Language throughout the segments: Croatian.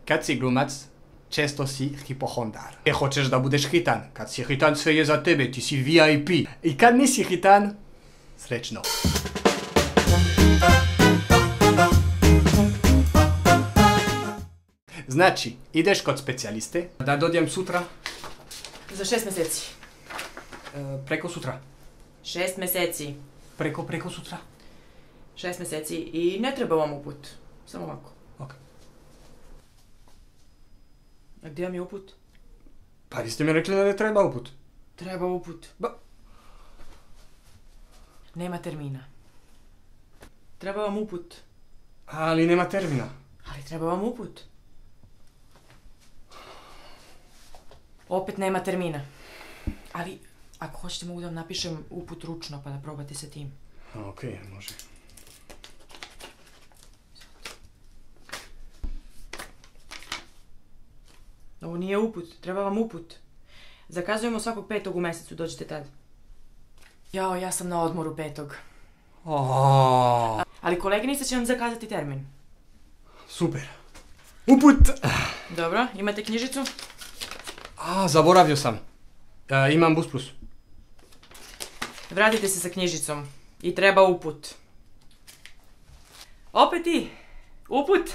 Kad si glumac, često si hipohondar. Hoćeš da budeš hitan. Kad si hitan, sve je za tebe, ti si VIP. I kad nisi hitan, srećno. Znači, ideš kod specijaliste. Da dodijem sutra? Za 6 mjeseci. Preko sutra. 6 mjeseci. Preko sutra. 6 mjeseci i ne treba vam uput. Samo ovako. Ok. A gdje vam je uput? Pa vi ste mi rekli da ne treba uput. Treba uput. Nema termina. Treba vam uput. Ali nema termina. Ali treba vam uput. Opet nema termina. Ali, ako hoćete mogu da vam napišem uput ručno pa da probate sa tim. Okej, može. Ovo nije uput, treba vam uput. Zakazujemo svakog 5. u mjesecu, dođite tad. Jao, ja sam na odmoru 5. Ali koleginica će vam zakazati termin. Super. Uput! Dobro, imate knjižicu? Zaboravio sam. Imam Bus Plus. Vratite se sa knjižicom. I treba uput. Opet ti. Uput.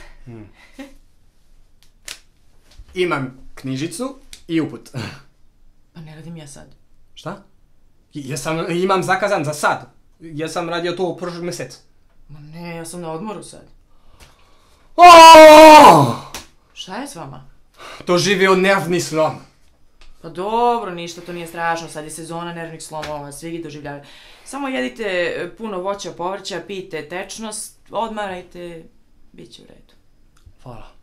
Imam knjižicu i uput. Pa ne radim ja sad. Šta? Imam zakazan za sad. Ja sam radio to u prošlog mjeseca. Ma ne, ja sam na odmoru sad. Šta je s vama? Doživio nervni slom. Pa dobro, ništa, to nije strašno, sad je sezona nervnih slomova, svi ih doživljavaju. Samo jedite puno voća, povrća, pijte tečnost, odmarajte, bit će u redu. Hvala.